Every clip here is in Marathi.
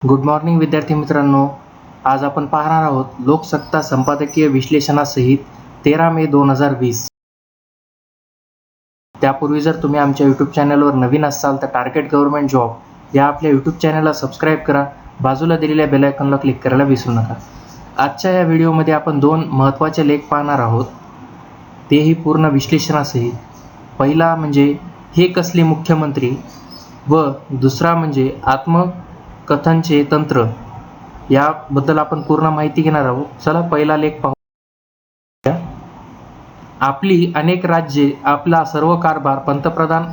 गुड मॉर्निंग विद्यार्थी मित्रांनो. आज आपण पाहणार आहोत लोकसत्ता संपादकीय विश्लेषणासहित 13 मे 2020. त्यापूर्वी जर तुम्ही आमच्या यूट्यूब चॅनलवर नवीन असाल तर टार्गेट गव्हर्नमेंट जॉब या आपल्या यूट्यूब चॅनलला सबस्क्राईब करा. बाजूला दिलेल्या बेल आयकॉनला क्लिक करायला विसरू नका. आजच्या या व्हिडिओमध्ये आपण दोन महत्त्वाचे लेख पाहणार आहोत, तेही पूर्ण विश्लेषणासहित. पहिला म्हणजे हे कसले मुख्यमंत्री व दुसरा म्हणजे आत्मकथनचे तंत्र. याबद्दल आपण पूर्ण माहिती घेणार आहोत. चला पहिला लेख पाहू. आपली अनेक राज्ये आपला सर्व कारभार पंतप्रधान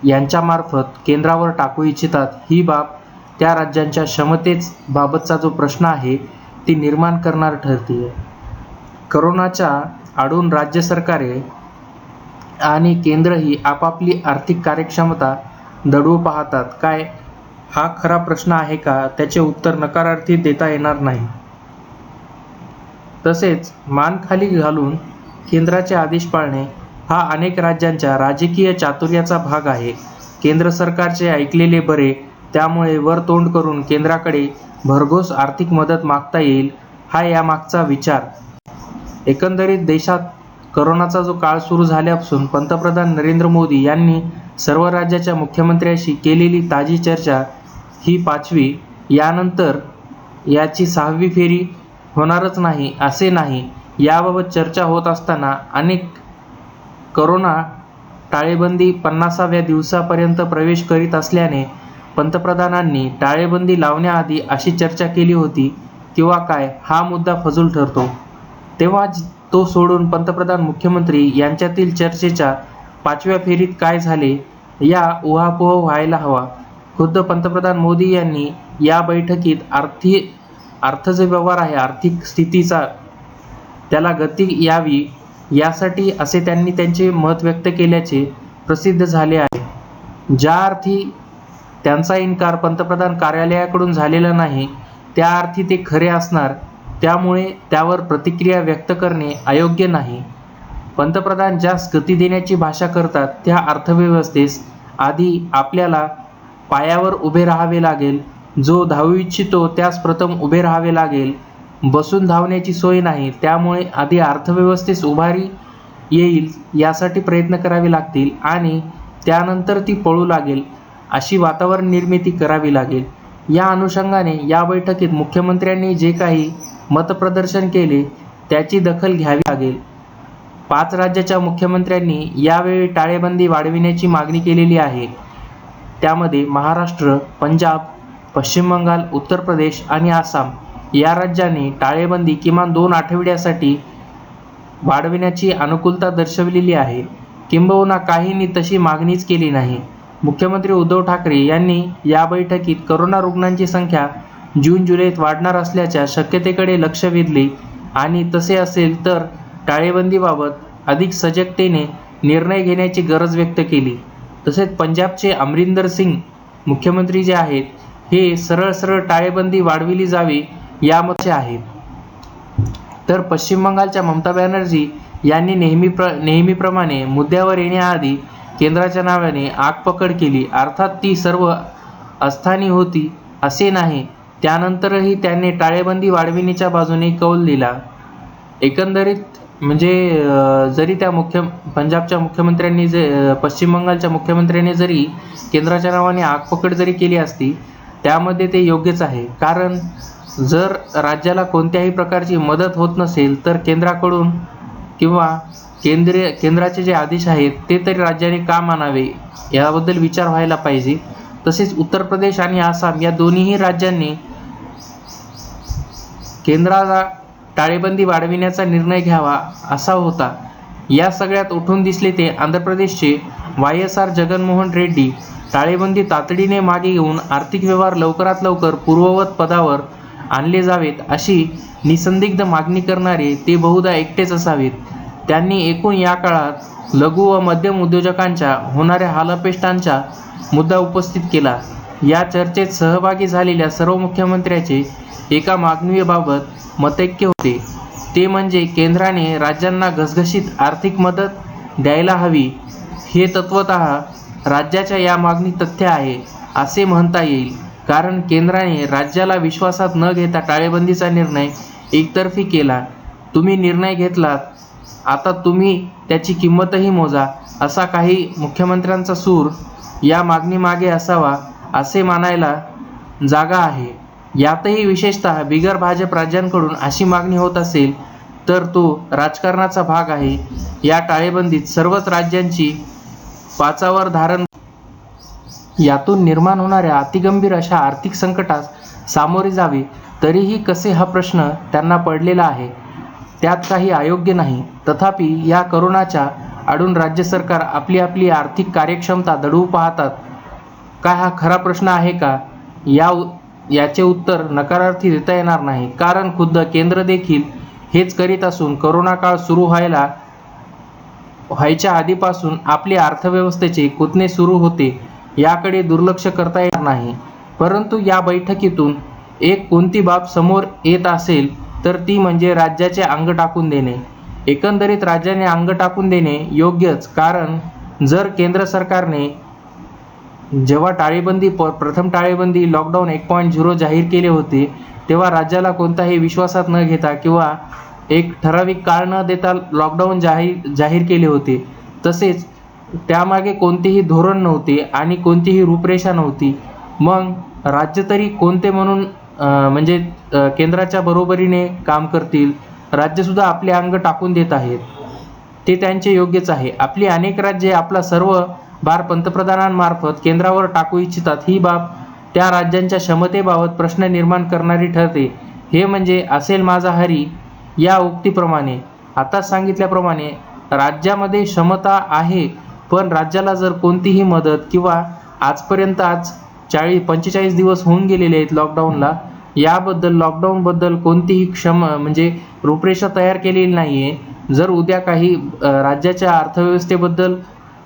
यांच्यामार्फत केंद्रावर टाकू इच्छितात. ही बाब त्या राज्यांच्या क्षमतेच बाबतचा जो प्रश्न आहे ती निर्माण करणार ठरते. करोनाच्या आडून राज्य सरकारे आणि केंद्रही आपापली आर्थिक कार्यक्षमता दडवू पाहतात. काय हा खरा प्रश्न आहे का? त्याचे उत्तर नकारार्थी देता येणार नाही. तसेच मान खाली घालून केंद्राचे आदेश पाळणे हा अनेक राज्यांच्या राजकीय चातुर्याचा भाग आहे. केंद्र सरकारचे ऐकलेले बरे, त्यामुळे वर तोंड करून केंद्राकडे भरघोस आर्थिक मदत मागता येईल, हा यामागचा विचार. एकंदरीत देशात करोनाचा जो काळ सुरू झाल्यापासून पंतप्रधान नरेंद्र मोदी यांनी सर्व राज्याच्या मुख्यमंत्र्यांशी केलेली ताजी चर्चा ही 5वी. यानंतर याची 6वी फेरी होणारच नाही असे नाही. याबाबत चर्चा होत असताना अनेक करोना टाळेबंदी 50व्या दिवसापर्यंत प्रवेश करीत असल्याने पंतप्रधानांनी टाळेबंदी लावण्याआधी अशी चर्चा केली होती किंवा काय, हा मुद्दा फजूल ठरतो. तेव्हा तो सोडून पंतप्रधान मुख्यमंत्री यांच्यातील चर्चेच्या 5व्या फेरीत काय झाले या उहापोह व्हायला हवा. खुद्द पंतप्रधान मोदी यांनी या बैठकीत जो व्यवहार आहे, आर्थिक स्थितीचा, त्याला गती यावी यासाठी असे त्यांनी त्यांचे मत व्यक्त केल्याचे प्रसिद्ध झाले आहे. ज्या अर्थी त्यांचा इन्कार पंतप्रधान कार्यालयाकडून झालेला नाही त्या अर्थी ते खरे असणार, त्यामुळे त्यावर प्रतिक्रिया व्यक्त करणे अयोग्य नाही. पंतप्रधान ज्यास गती देण्याची भाषा करतात त्या अर्थव्यवस्थेस आधी आपल्याला पायावर उभे राहावे लागेल. जो धावू इच्छितो त्यास प्रथम उभे राहावे लागेल. बसून धावण्याची सोय नाही. त्यामुळे आधी अर्थव्यवस्थेस उभारी येईल यासाठी प्रयत्न करावे लागतील आणि त्यानंतर ती पळू लागेल अशी वातावरण निर्मिती करावी लागेल. या अनुषंगाने या बैठकीत मुख्यमंत्र्यांनी जे काही मतप्रदर्शन केले त्याची दखल घ्यावी लागेल. 5 राज्याच्या मुख्यमंत्र्यांनी यावेळी टाळेबंदी वाढविण्याची मागणी केलेली आहे. त्यामध्ये महाराष्ट्र, पंजाब, पश्चिम बंगाल, उत्तर प्रदेश आणि आसाम या राज्यांनी टाळेबंदी किमान 2 आठवड्यासाठी वाढविण्याची अनुकूलता दर्शवलेली आहे. किंबहुना काहींनी तशी मागणीच केली नाही. मुख्यमंत्री उद्धव ठाकरे यांनी या बैठकीत करोना रुग्णांची संख्या जून-जुलैत वाढणार असल्याच्या शक्यतेकडे लक्ष वेधले आणि तसे असेल तर टाळेबंदीबाबत अधिक सजगतेने निर्णय घेण्याची गरज व्यक्त केली. तसेच पंजाबचे अमरिंदर सिंग मुख्यमंत्री जे आहेत हे सरळ टाळेबंदी वाढविली जावी यामध्ये आहेत. तर पश्चिम बंगालच्या ममता बॅनर्जी यांनी नेहमीप्रमाणे मुद्द्यावर येण्याआधी केंद्राच्या नावाने आगपकड केली. अर्थात ती सर्व अस्थानी होती असे नाही. त्यानंतरही त्यांनी टाळेबंदी वाढविण्याच्या बाजूने कौल दिला. एकंदरीत म्हणजे जरी त्या पंजाबच्या मुख्यमंत्र्यांनी पश्चिम बंगालच्या मुख्यमंत्र्यांनी जरी केंद्राच्या नावाने आगपकड जरी केली असती त्यामध्ये ते योग्यच आहे. कारण जर राज्याला कोणत्याही प्रकारची मदत होत नसेल तर केंद्राकडून किंवा केंद्राचे जे आदेश आहेत ते तरी राज्याने का मानावे याबद्दल विचार व्हायला पाहिजे. तसेच उत्तर प्रदेश आणि आसाम या दोन्हीही राज्यांनी केंद्राला टाळेबंदी वाढविण्याचा निर्णय घ्यावा असा होता. या सगळ्यात उठून दिसले ते आंध्र प्रदेशचे YSR जगनमोहन रेड्डी. टाळेबंदी तातडीने मागे घेऊन आर्थिक व्यवहार लवकरात लवकर पूर्ववत पदावर आणले जावेत अशी निसंदिग्ध मागणी करणारे ते बहुधा एकटेच असावेत. त्यांनी एकूण या काळात लघु व मध्यम उद्योजकांच्या होणाऱ्या हालअपेष्टांचा मुद्दा उपस्थित केला. या चर्चेत सहभागी झालेल्या सर्व मुख्यमंत्र्यांचे एका मागणीबाबत मतैक्य होते. ते म्हणजे केंद्राने राज्यांना घसघशीत आर्थिक मदत द्यायला हवी. हे तत्वतः राज्याच्या या मागणी तथ्य आहे असे म्हणता येईल. कारण केंद्राने राज्याला विश्वासात न घेता टाळेबंदीचा निर्णय एकतर्फी केला. तुम्ही निर्णय घेतलात, आता तुम्ही त्याची किंमतही मोजा, असा काही मुख्यमंत्र्यांचा सूर या मागणीमागे असावा असे मानायला जागा आहे. यातही विशेषतः बिगर भाजप राज्यांकडून अशी मागणी होत असेल तर तो राजकारणाचा भाग आहे. या टाळेबंदीत सर्वच राज्यांची पाचावर धारण यातून निर्माण होणाऱ्या अतिगंभीर अशा आर्थिक संकटास सामोरे जावे तरीही कसे हा प्रश्न त्यांना पडलेला आहे. त्यात काही अयोग्य नाही. तथापि या करोनाच्या आडून राज्य सरकार आपली आपली आर्थिक कार्यक्षमता दडवू पाहतात. काय हा खरा प्रश्न आहे का? याचे उत्तर नकारार्थी देता येणार नाही, कारण खुद्द केंद्र देखील हेच करीत असून करोना काळ सुरू व्हायच्या आधीपासून आपल्या अर्थव्यवस्थेचे कुतणे सुरू होते याकडे दुर्लक्ष करता येणार नाही. परंतु या बैठकीतून एक कोणती बाब समोर येत असेल तर ती म्हणजे राज्याचे अंग टाकून देणे. एकंदरीत राज्याने अंग टाकून देणे योग्यच, कारण जर केंद्र सरकारने जेव्हा प्रथम टाळेबंदी लॉकडाऊन 1.0 जाहीर केले होते तेव्हा राज्याला कोणताही विश्वासात न घेता किंवा एक ठराविक काळ न देता लॉकडाऊन जाहीर केले होते. तसेच त्यामागे कोणतेही धोरण नव्हते आणि कोणतीही रूपरेषा नव्हती. मग राज्य तरी कोणते म्हणून म्हणजे केंद्राच्या बरोबरीने काम करतील? राज्यसुद्धा आपले अंग टाकून देत आहेत, ते त्यांचे योग्यच आहे. आपली अनेक राज्ये आपला सर्व भार पंतप्रधानांमार्फत केंद्रावर टाकू इच्छितात. ही बाब त्या राज्यांच्या क्षमतेबाबत प्रश्न निर्माण करणारी ठरते. हे म्हणजे असेल माझा हरी या उक्तीप्रमाणे आताच सांगितल्याप्रमाणे राज्यामध्ये क्षमता आहे, पण राज्याला जर कोणतीही मदत किंवा आजपर्यंत 45 दिवस होऊन गेलेले आहेत लॉकडाऊनला, लॉकडाऊनबद्दल कोणतीही म्हणजे रूपरेषा तयार केलेली नाही आहे. जर उद्या काही राज्याच्या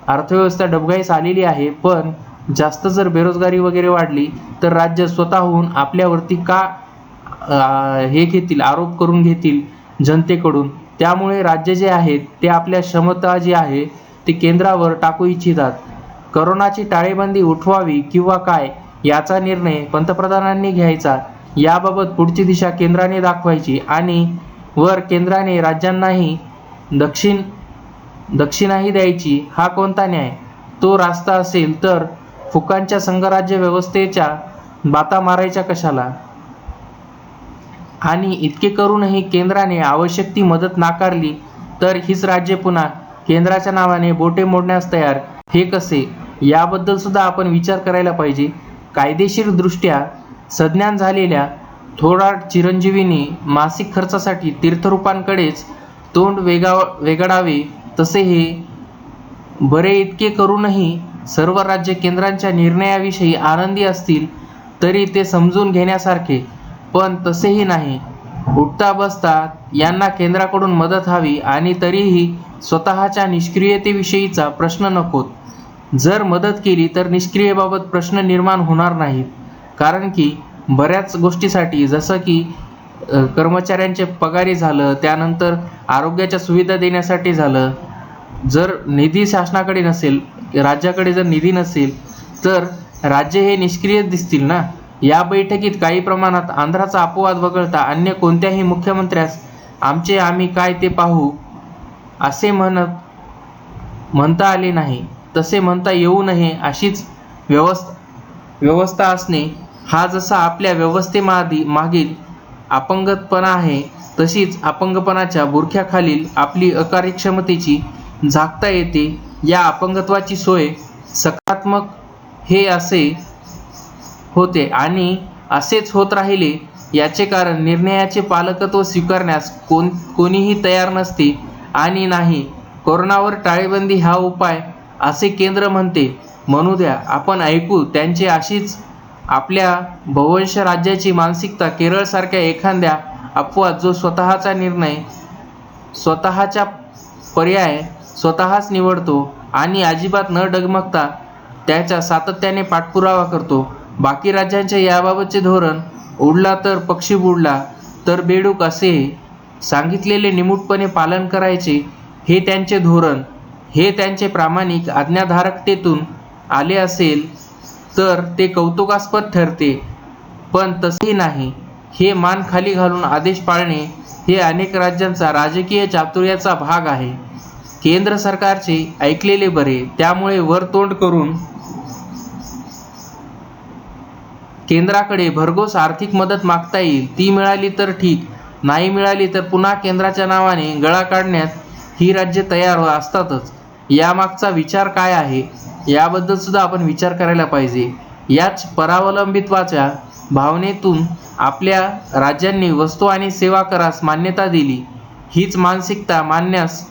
अर्थव्यवस्था डबघाईस आलेली आहे, पण जास्त जर बेरोजगारी वगैरे वाढली तर राज्य स्वतःहून आपल्यावरती का आरोप करून घेतील जनतेकडून. त्यामुळे राज्य जे आहेत ते आपल्या क्षमता जी आहे ती केंद्रावर टाकू इच्छितात. करोनाची टाळेबंदी उठवावी किंवा काय याचा निर्णय पंतप्रधानांनी घ्यायचा. याबाबत पुढची दिशा केंद्राने दाखवायची आणि वर केंद्राने राज्यांनाही दक्षिणाही द्यायची. हा कोणता न्याय? तो रास्ता असेल तर फुकांच्या संघराज्य व्यवस्थेच्या बाता मारायच्या कशाला? आणि इतके करूनही केंद्राने आवश्यक ती मदत नाकारली तर हीच राज्ये पुन्हा केंद्राच्या नावाने बोटे मोडण्यास तयार. हे कसे? याबद्दल सुद्धा आपण विचार करायला पाहिजे. कायदेशीर दृष्ट्या सज्ञान झालेल्या थोराड चिरंजीवींनी मासिक खर्चासाठी तीर्थरूपांकडेच तोंड वेगळावे. तसे हे बरे इतके करूनही सर्व राज्य केंद्राच्या निर्णयाविषयी आनंदी असतील तरी ते समजून घेण्यासारखे, पण तसेही नाही. उठता बसता यांना केंद्राकडून मदत हवी आणि तरीही स्वतःच्या निष्क्रियतेविषयीचा प्रश्न नकोत. जर मदत केली तर निष्क्रियतेबाबत प्रश्न निर्माण होणार नाहीत, कारण की बऱ्याच गोष्टीसाठी जसं की कर्मचाऱ्यांचे पगारी झालं, त्यानंतर आरोग्याच्या सुविधा देण्यासाठी झालं, जर निधी शासनाकडे नसेल, राज्याकडे जर निधी नसेल तर राज्य हे निष्क्रिय दिसतील ना. या बैठकीत काही प्रमाणात आंध्राचा अपवाद वगळता अन्य कोणत्याही मुख्यमंत्र्यास आम्ही काय ते पाहू असे म्हणता आले नाही. तसे म्हणता येऊ नये अशीच व्यवस्था असणे हा जसा आपल्या व्यवस्थेमागील अपंगतपणा आहे, तशीच अपंगपणाच्या बुरख्याखालील आपली अकार्यक्षमतेची झाकता येते. या अपंगत्वाची सोय सकारात्मक हे असे होते आणि असेच होत राहिले याचे कारण निर्णयाचे पालकत्व स्वीकारण्यास कोणीही तयार नसते. आणि नाही कोरोनावर टाळेबंदी हा उपाय असे केंद्र म्हणते. म्हणू द्या, आपण ऐकू त्यांची अशीच आपल्या बहुवंश राज्याची मानसिकता. केरळसारख्या एखाद्या अपवाद जो स्वतःचा निर्णय, स्वतःचा पर्याय स्वतःच निवडतो आणि अजिबात न डगमगता त्याचा सातत्याने पाठपुरावा करतो. बाकी राज्यांचे याबाबतचे धोरण उडला तर पक्षी बुडला तर बेडूक असे सांगितलेले निमूटपणे पालन करायचे हे त्यांचे धोरण. हे त्यांचे प्रामाणिक आज्ञाधारकतेतून आले असेल तर ते कौतुकास्पद ठरते. पण तसेही नाही. हे मान खाली घालून आदेश पाळणे हे अनेक राज्यांचा राजकीय चातुर्याचा भाग आहे. केंद्र सरकारचे ऐकलेले बरे, त्यामुळे वर तोंड करून केंद्राकडे भरघोस आर्थिक मदत मागता येईल. ती मिळाली तर ठीक, नाही मिळाली तर पुन्हा केंद्राच्या नावाने गळा काढण्यात ही राज्ये तयार असतातच. यामागचा विचार काय आहे याबद्दल सुद्धा आपण विचार करायला पाहिजे. याच परावलंबित्वाच्या भावनेतून आपल्या राज्यांनी वस्तू आणि सेवा करास मान्यता दिली. हीच मानसिकता मानण्यास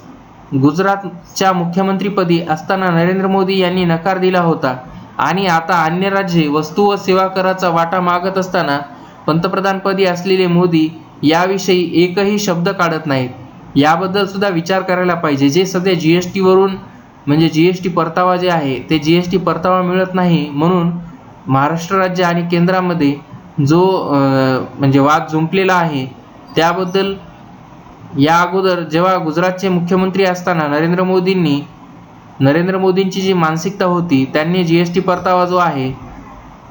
गुजरातच्या मुख्यमंत्रीपदी असताना नरेंद्र मोदी यांनी नकार दिला होता आणि आता अन्य राज्ये वस्तू व सेवा कराचा वाटा मागत असताना पंतप्रधानपदी असलेले मोदी याविषयी एकही शब्द काढत नाहीत. याबद्दल सुद्धा विचार करायला पाहिजे. जे सध्या जीएसटी वरून म्हणजे जीएसटी परतावा जे आहे ते जीएसटी परतावा मिळत नाही, म्हणून महाराष्ट्र राज्य आणि केंद्रामध्ये जो म्हणजे वाद जुंपलेला आहे त्याबद्दल या अगोदर जेव्हा गुजरातचे मुख्यमंत्री असताना नरेंद्र मोदींची जी मानसिकता होती, त्यांनी जीएसटी परतावा जो आहे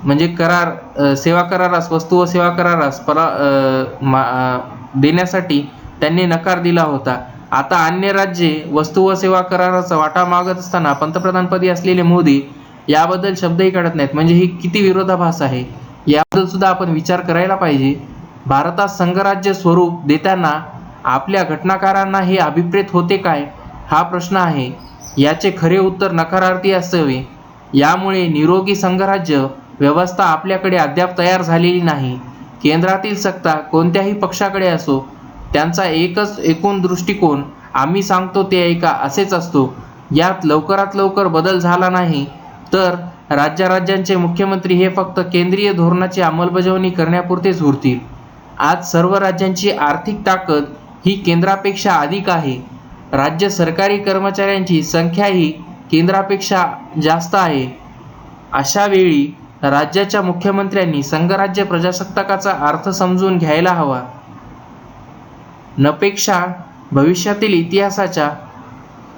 म्हणजे करार सेवा करारास वस्तू व सेवा करारास देण्यासाठी त्यांनी नकार दिला होता. आता अन्य राज्ये वस्तू व सेवा कराराचा वाटा मागत असताना पंतप्रधानपदी असलेले मोदी याबद्दल शब्दही काढत नाहीत. म्हणजे ही किती विरोधाभास आहे याबद्दल सुद्धा आपण विचार करायला पाहिजे. भारतात संघराज्य स्वरूप देताना आपल्या घटनाकारांना हे अभिप्रेत होते काय, हा प्रश्न आहे. याचे खरे उत्तर नकारार्थी असावे. यामुळे निरोगी संघराज्य व्यवस्था आपल्याकडे अद्याप तयार झालेली नाही. केंद्रातील सत्ता कोणत्याही पक्षाकडे असो, त्यांचा एकच एकूण दृष्टिकोन आम्ही सांगतो ते ऐका असेच असतो. यात लवकरात लवकर बदल झाला नाही तर राज्यांचे मुख्यमंत्री हे फक्त केंद्रीय धोरणाची अंमलबजावणी करण्यापुरतेच उरतील. आज सर्व राज्यांची आर्थिक ताकद ही केंद्रापेक्षा अधिक आहे. राज्य सरकारी कर्मचाऱ्यांची संख्याही केंद्रापेक्षा जास्त आहे. अशा वेळी राज्याच्या मुख्यमंत्र्यांनी संघराज्य प्रजासत्ताकाचा अर्थ समजून घ्यायला हवा. नपेक्षा भविष्यातील इतिहासाच्या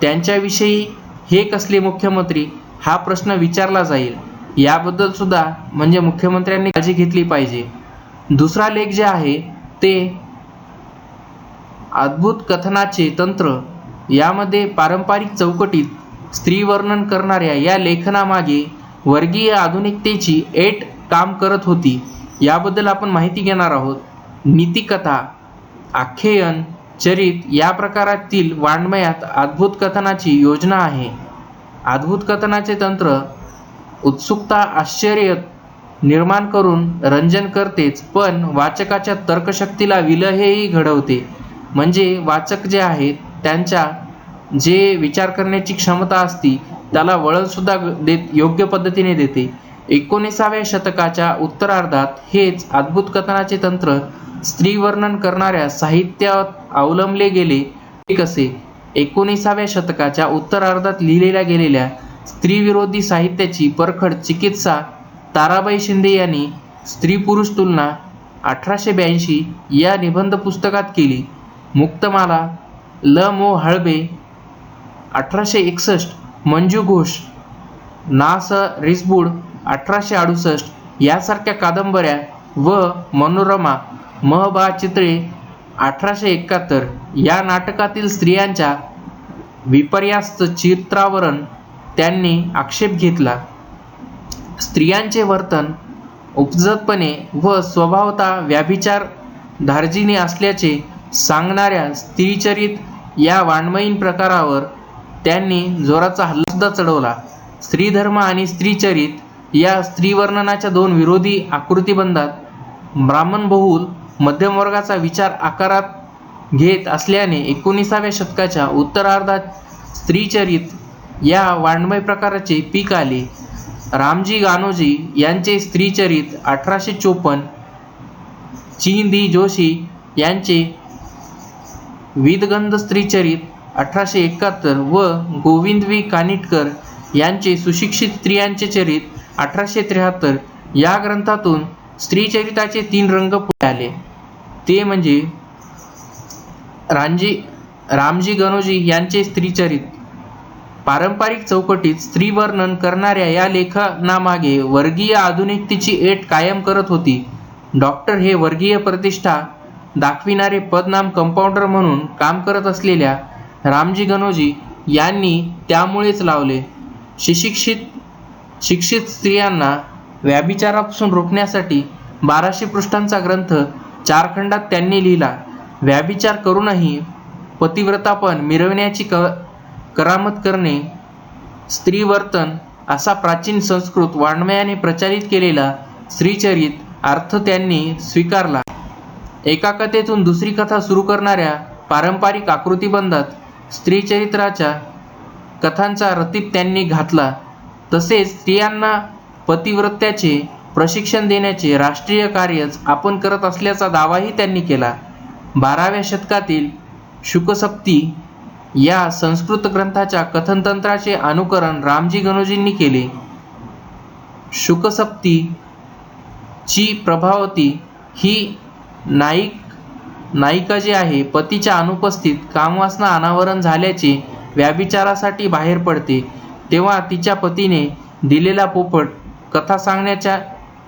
त्यांच्याविषयी हे कसले मुख्यमंत्री हा प्रश्न विचारला जाईल. याबद्दल सुद्धा म्हणजे मुख्यमंत्र्यांनी काळजी घेतली पाहिजे. दुसरा लेख जे आहे ते अद्भुत कथनाचे तंत्र. यामध्ये पारंपरिक चौकटीत स्त्री वर्णन करणाऱ्या या लेखनामागे वर्गीय आधुनिकतेची ऐट काम करत होती. याबद्दल आपण माहिती घेणार आहोत. नीतिकथा, आख्यान, चरित या प्रकारातील वाङ्मयात अद्भुत कथनाची योजना आहे. अद्भुत कथनाचे तंत्र उत्सुकता, आश्चर्य निर्माण करून रंजन करतेच, पण वाचकाच्या तर्कशक्तीला विलहेही घडवते. म्हणजे वाचक जे आहेत त्यांच्या जे विचार करण्याची क्षमता असती त्याला वळण सुद्धा योग्य पद्धतीने देते. 19व्या शतकाच्या उत्तरार्धात हेच अद्भुत कथनाचे तंत्र स्त्री वर्णन करणाऱ्या साहित्यात अवलंबले गेले. ते कसे? 19व्या शतकाच्या उत्तरार्धात लिहिलेल्या गेलेल्या स्त्रीविरोधी साहित्याची परखड चिकित्सा ताराबाई शिंदे यांनी स्त्री पुरुष तुलना 1882 या निबंध पुस्तकात केली. मुक्तमाला ल मो हळबे 1861, मंजू घोष ना स रिसबूड 1868 यासारख्या कादंबऱ्या व मनोरमा म बा चितळे 1871 या नाटकातील स्त्रियांच्या विपर्यास्त चित्रावरण त्यांनी आक्षेप घेतला. स्त्रियांचे वर्तन उपजतपणे व स्वभावतः व्यभिचार धार्जिणी असल्याचे सांगणाऱ्या स्त्रीचरित या वाङ्मयीन प्रकारावर त्यांनी जोराचा हल्लासुद्धा चढवला. स्त्रीधर्म आणि स्त्रीचरित या स्त्रीवर्णनाच्या दोन विरोधी आकृतिबंधात ब्राह्मण बहुल मध्यमवर्गाचा विचार आकारात घेत असल्याने 19व्या शतकाच्या उत्तरार्धात स्त्रीचरित या वाङ्मय प्रकाराचे पीक आले. रामजी गानोजी यांचे स्त्रीचरित 1854, चि. दी. जोशी यांचे विदगंध स्त्रीचरित 1871 व गोविंद वी कानिटकर यांचे सुशिक्षित स्त्रियांचे चरित 1873 या ग्रंथातून स्त्रीचरिताचे 3 रंग पुढे आले. ते म्हणजे रामजी गणोजी यांचे स्त्रीचरित. पारंपरिक चौकटीत स्त्री वर्णन करणाऱ्या या लेखनामागे वर्गीय आधुनिकतेची ऐट कायम करत होती. डॉक्टर हे वर्गीय प्रतिष्ठा दाखविणारे पदनाम कंपाऊंडर म्हणून काम करत असलेल्या रामजी गणोजी यांनी त्यामुळेच लावले. शिक्षित स्त्रियांना व्यभिचारापासून रोखण्यासाठी 1200 पृष्ठांचा ग्रंथ 4 खंडात त्यांनी लिहिला. व्यभिचार करूनही पतिव्रतापण मिरवण्याची करामत करणे, स्त्रीवर्तन असा प्राचीन संस्कृत वाङ्मयाने प्रचलित केलेला स्त्रीचरित अर्थ त्यांनी स्वीकारला. एका कथेतून दुसरी कथा सुरू करणाऱ्या पारंपरिक आकृतिबंधात स्त्रीचरित्राच्या कथांचा रतीब त्यांनी घातला. तसेच स्त्रियांना पतिव्रत्याचे प्रशिक्षण देण्याचे राष्ट्रीय कार्यच आपण करत असल्याचा दावाही त्यांनी केला. 12व्या शतकातील शुकसप्ती या संस्कृत ग्रंथाच्या कथनतंत्राचे अनुकरण रामजी गणोजींनी केले. शुकसप्ती ची प्रभावती ही नायिका जी आहे, पतीच्या अनुपस्थित कामवासना अनावरण झाल्याचे व्यभिचारासाठी बाहेर पडते, तेव्हा तिच्या पतीने दिलेला पोपट कथा सांगण्याच्या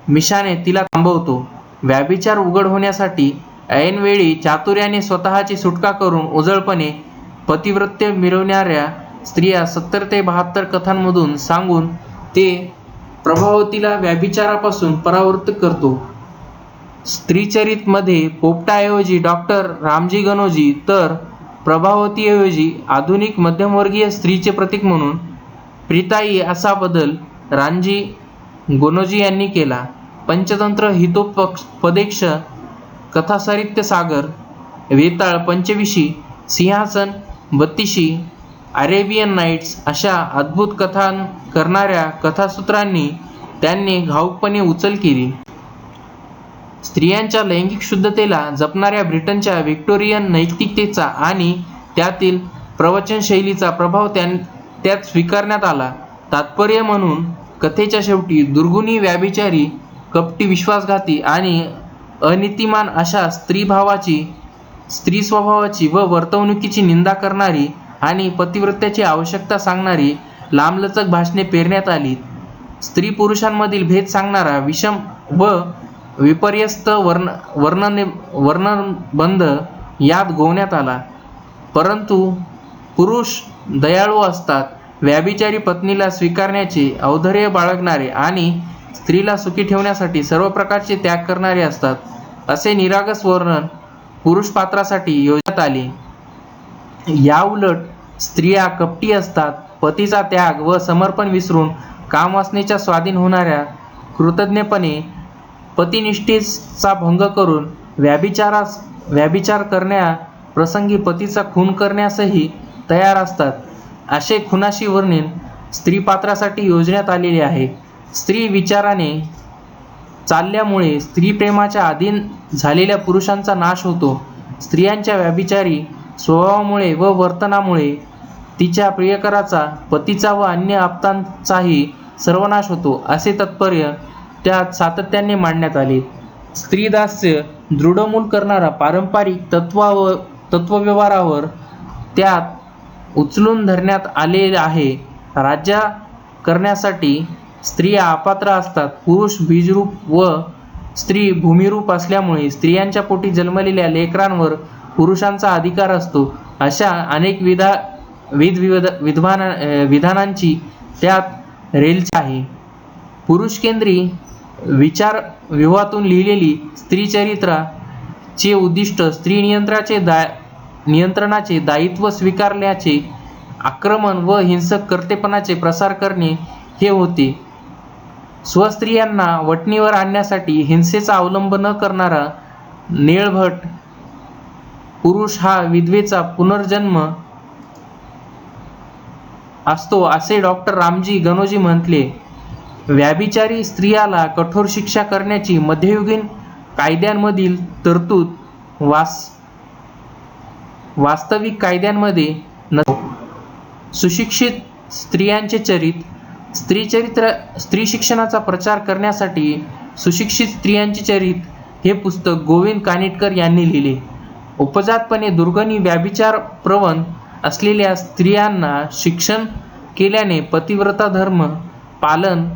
मिशाने तिला थांबवतो. व्यभिचार उघड होण्यासाठी ऐनवेळी चातुर्याने स्वतःची सुटका करून उजळपणे पतिव्रत्य मिरवणाऱ्या स्त्रिया 70 ते 72 कथांमधून सांगून ते प्रभावतीला व्यभिचारापासून परावृत्त करतो. स्त्रीचरित मध्ये पोपटाऐवजी डॉक्टर रामजी गणोजी तर प्रभावतीऐवजी आधुनिक मध्यमवर्गीय स्त्रीचे प्रतीक म्हणून प्रीताई असा बदल रामजी गणोजी यांनी केला. पंचतंत्र, हितोपदेश, कथासाहित्य सागर, वेताळ, पंचविशी, सिंहासन, 32, अरेबियन नाईट्स अशा अद्भुत कथा करणाऱ्या कथासूत्रांनी त्यांनी घाऊकपणे उचल केली. स्त्रियांच्या लैंगिक शुद्धतेला जपणाऱ्या ब्रिटनच्या व्हिक्टोरियन नैतिकतेचा आणि त्यातील प्रवचनशैलीचा प्रभाव त्यात स्वीकारण्यात आला. तात्पर्य म्हणून कथेच्या शेवटी दुर्गुणी, व्यभिचारी, कपटी, विश्वासघाती आणि अनीतिमान अशा स्त्री स्वभावाची व वर्तवणुकीची निंदा करणारी आणि पतिव्रत्याची आवश्यकता सांगणारी लांबलचक भाषणे पेरण्यात आली. स्त्री पुरुषांमधील भेद सांगणारा विषम व विपर्यस्त वर्णनबंध यात गोवण्यात आला. परंतु पुरुष दयाळू असतात, व्यभिचारी पत्नीला स्वीकारण्याचे औदार्य बाळगणारे आणि स्त्रीला सुखी ठेवण्यासाठी सर्व प्रकारचे त्याग करणारे असतात, असे निरागस वर्णन पुरुष पात्रासाठी योजण्यात आले. याउलट स्त्रिया कपटी असतात, पतीचा त्याग व समर्पण विसरून कामवासनेच्या स्वाधीन होणाऱ्या, कृतज्ञपणे पतिनिष्ठेचा भंग करून व्यभिचार करण्या प्रसंगी पतीचा खून करण्यासही तयार असतात, असे खुनाशी वर्णन स्त्रीपात्रासाठी योजण्यात आलेले आहे. स्त्री विचाराने चालल्यामुळे स्त्रीप्रेमाच्या अधीन झालेल्या पुरुषांचा नाश होतो. स्त्रियांच्या व्यभिचारी स्वभावामुळे व वर्तनामुळे तिच्या प्रियकराचा, पतीचा व अन्य आप्तांचाही सर्वनाश होतो, असे तात्पर्य त्यात सातत्याने मांडण्यात आले. स्त्रीदास्य दृढमूल करणारा पारंपरिक तत्वव्यवहारावर त्यात उचलून धरण्यात आले आहे. राज्य करण्यासाठी स्त्रिया अपात्र असतात. पुरुष बीजरूप व स्त्री भूमिरूप असल्यामुळे स्त्रियांच्या पोटी जन्मलेल्या लेकरांवर पुरुषांचा अधिकार असतो, अशा अनेक विधानांची त्यात रेलचाल आहे. पुरुषकेंद्री विचारव्यूहातून लिहिलेली स्त्रीचरित्राचे उद्दिष्ट स्त्री नियंत्रणाचे दायित्व स्वीकारल्याचे, आक्रमण व हिंसक कर्तेपणाचे प्रसार करणे हे होते. स्वस्त्रियांना वटणीवर आणण्यासाठी हिंसेचा अवलंब न करणारा नेळभट पुरुष हा विधवेचा पुनर्जन्म असतो, असे डॉक्टर रामजी गणोजी म्हटले. व्यभिचारी स्त्रियाला कठोर शिक्षा करण्याची मध्ययुगीन कायद्यांमधील तरतूद वास्तविक कायद्यांमध्ये नसते. सुशिक्षित स्त्रियांचे चरित्र. स्त्री शिक्षणाचा प्रचार करण्यासाठी सुशिक्षित स्त्रियांचे चरित्र हे पुस्तक गोविंद कानिटकर यांनी लिहिले. उपजातपणे दुर्गणी व्यभिचार प्रवण असलेल्या स्त्रियांना शिक्षण केल्याने पतिव्रता धर्म पालन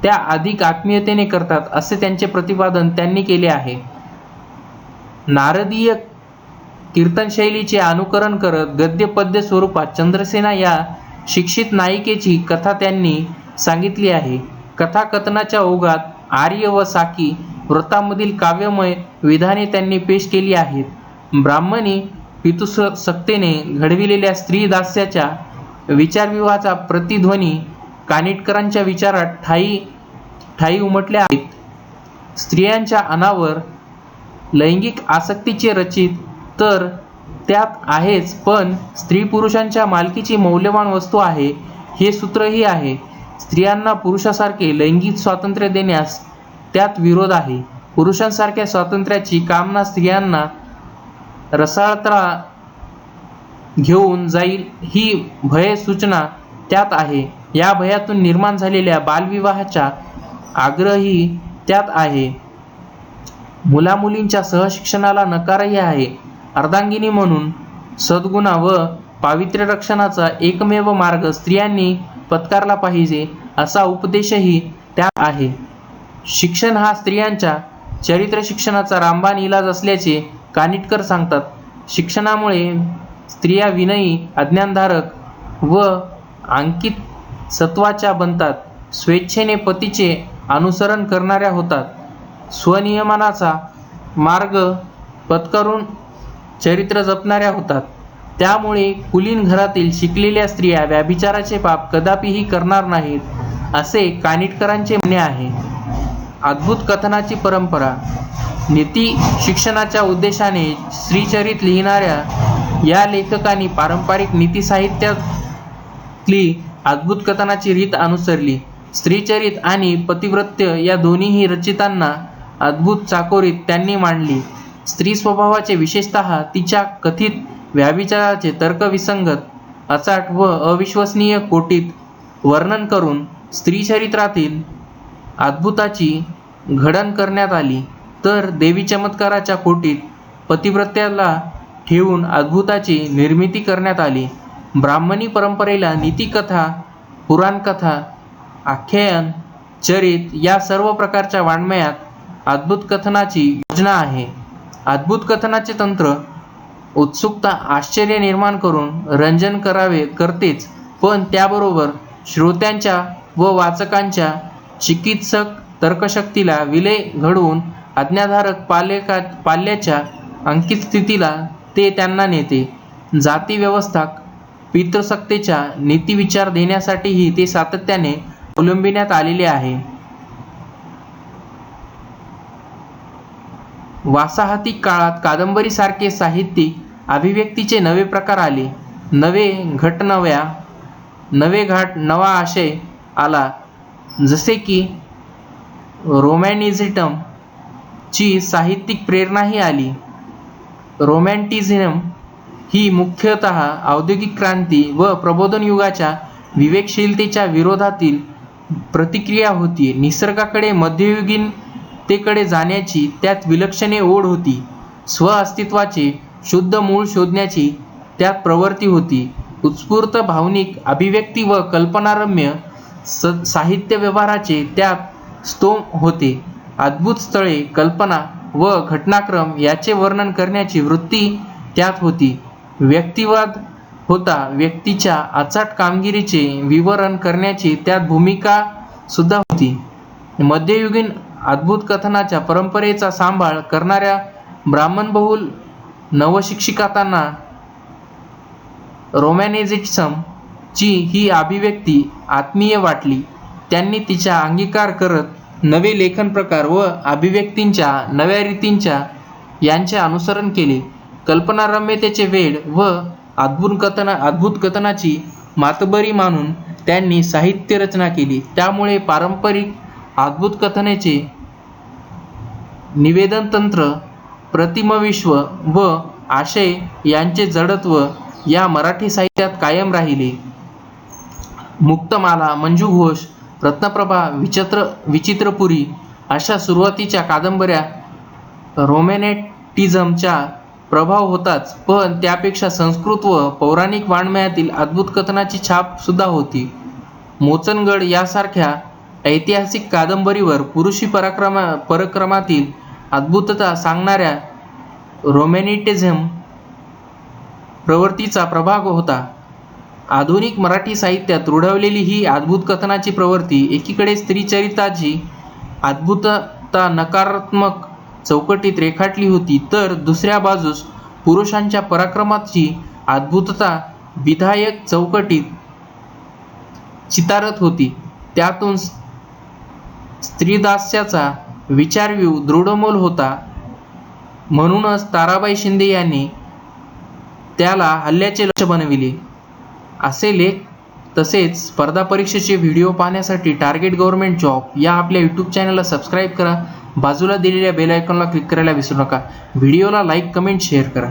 त्या अधिक आत्मीयतेने करतात असे त्यांचे प्रतिपादन त्यांनी केले आहे. नारदीय कीर्तनशैलीचे अनुकरण करत गद्य पद्य स्वरूपात चंद्रसेना या शिक्षित नायिकेची कथा त्यांनी सांगितली आहे. कथाकथनाच्या ओघात आर्य व साकी व्रतामधील काव्यमय विधाने त्यांनी पेश केली आहेत. ब्राह्मणी पितृसत्तेने घडविलेल्या स्त्री दास्याच्या विचारविवाहाचा प्रतिध्वनी कानिटकरांच्या विचारात ठायी उमटल्या आहेत. स्त्रियांच्या अनावर लैंगिक आसक्तीचे रचित तर त्यात आहेच, पण स्त्री पुरुषांच्या मालकीची मौल्यवान वस्तू आहे हे सूत्रही आहे. स्त्रियांना पुरुषासारखे लैंगिक स्वातंत्र्य देण्यास त्यात विरोध आहे. पुरुषांसारख्या स्वातंत्र्याची कामना स्त्रियांना रसाळता घेऊन जाईल ही भय सूचना त्यात आहे. या भयातून निर्माण झालेल्या बालविवाहाचा आग्रहही त्यात आहे. मुलामुलींच्या सहशिक्षणाला नकारही आहे. अर्धांगिनी म्हणून सद्गुणा व पावित्र्य रक्षणाचा एकमेव मार्ग स्त्रियांनी पत्कारला पाहिजे असा उपदेशही त्यात आहे. शिक्षण हा स्त्रियांच्या चरित्र शिक्षणाचा रामबाण इलाज असल्याचे कानिटकर सांगतात. शिक्षणामुळे स्त्रिया विनयी, अज्ञानधारक व अंकित सत्वाच्या बनतात. स्वेच्छेने पतीचे अनुसरण करणाऱ्या होतात. स्वनियमनाचा मार्ग पत्करून चरित्र जपणाऱ्या होतात. त्यामुळे कुलीन घरातील शिकलेल्या स्त्रिया व्यभिचाराचे पाप कदापिही करणार नाहीत असे कानिटकरांचे म्हणणे आहे. अद्भुत कथनाची परंपरा. नीती शिक्षणाच्या उद्देशाने श्रीचरित लिहिणाऱ्या या लेखकांनी पारंपरिक नीती साहित्यातली अद्भुत कथनाची रीत अनुसरली. स्त्रीचरित आणि पतिव्रत्य या दोन्हीही रचितांना अद्भुत चाकोरीत त्यांनी मांडली. स्त्री स्वभावाचे, विशेषतः तिच्या कथित व्यभिचाराचे तर्कविसंगत, अचाट व अविश्वसनीय कोटीत वर्णन करून स्त्रीचरित्रातील अद्भुताची घडण करण्यात आली, तर देवी चमत्काराच्या कोटीत पतिव्रत्याला ठेवून अद्भुताची निर्मिती करण्यात आली. ब्राह्मणी परंपरेला नीतिकथा, पुराणकथा, आख्यान, चरित या सर्व प्रकारच्या वाङ्मयात अद्भुत कथनाची योजना आहे. अद्भुत कथनाचे तंत्र उत्सुकता, आश्चर्य निर्माण करून रंजन करतेच, पण त्याबरोबर श्रोत्यांच्या व वाचकांच्या चिकित्सक तर्कशक्तीला विलय घडवून आज्ञाधारक पाल्याच्या अंकित स्थितीला ते त्यांना नेते. जाती व्यवस्था, पितृसत्तेच्या नीतिविचार देण्यासाठीही ते सातत्याने अवलंबिण्यात आलेले आहे. वासाहतिक काळात कादंबरीसारखे साहित्यिक अभिव्यक्तीचे नवे प्रकार आले. नवे घाट नवा आशय आला. जसे की रोमॅनिझम ची साहित्यिक प्रेरणाही आली. रोमॅन्टिझम ही मुख्यतः औद्योगिक क्रांती व प्रबोधन युगाच्या विवेकशीलतेच्या विरोधातील प्रतिक्रिया होती. निसर्गाकडे, मध्ययुगीनतेकडे जाण्याची त्यात विलक्षण ओढ होती. स्व अस्तित्वाचे शुद्ध मूळ शोधण्याची त्यात प्रवृत्ती होती. उत्स्फूर्त भावनिक अभिव्यक्ती व कल्पनारम्य साहित्य व्यवहाराचे त्यात स्तोम होते. अद्भुत स्थळे, कल्पना व घटनाक्रम याचे वर्णन करण्याची वृत्ती त्यात होती. व्यक्तिवाद होता. व्यक्तीच्या अचाट कामगिरीचे विवरण करण्याची त्यात भूमिका सुद्धा होती. मध्ययुगीन अद्भुत कथनाच्या परंपरेचा सांभाळ करणाऱ्या ब्राह्मणबहुल नवशिक्षितांना रोमॅनिझम ची ही अभिव्यक्ती आत्मीय वाटली. त्यांनी तिचा अंगीकार करत नवे लेखन प्रकार व अभिव्यक्तींच्या नव्या रीतींच्या यांचे अनुसरण केले. कल्पनारम्यतेचे वेड व अद्भुत कथनाची मातबरी मानून त्यांनी साहित्य रचना केली. त्यामुळे पारंपरिक अद्भुत कथनेचे निवेदन तंत्र, प्रतिमविश्व व आशय यांचे जडत्व या मराठी साहित्यात कायम राहिले. मुक्तमाला, मंजू घोष, रत्नप्रभा, विचित्रपुरी अशा सुरुवातीच्या कादंबऱ्या रोमॅन्टिझमचा प्रभाव होताच, पण त्यापेक्षा संस्कृत व पौराणिक वाङ्मयातील अद्भुत कथनाची छाप सुद्धा होती. मोचनगड यासारख्या ऐतिहासिक कादंबरीवर पुरुषी पराक्रमातील अद्भुतता सांगणाऱ्या रोमॅन्टिसिझम प्रवृत्तीचा प्रभाव होता. आधुनिक मराठी साहित्यात रूढवलेली ही अद्भुत कथनाची प्रवृत्ती एकीकडे स्त्रीचरित्राची अद्भुतता नकारात्मक चौकटीत रेखाटली होती, तर दुसऱ्या बाजूस पुरुषांच्या पराक्रमाची अद्भुतता विधायक चौकटीत चितारत होती. त्यातून स्त्रीदास्याचा विचारव्यूह दृढमूल होता. म्हणूनच ताराबाई शिंदे यांनी त्याला हल्ल्याचे लक्ष्य बनविले. असे लेख तसेच स्पर्धा परीक्षेचे व्हिडिओ पाहण्यासाठी टार्गेट गव्हर्नमेंट जॉब या आपल्या यूट्यूब चॅनलला सबस्क्राईब करा. बाजूला दिलेल्या बेल आयकॉनला क्लिक करायला विसरू नका. व्हिडिओला लाईक, कमेंट, शेअर करा.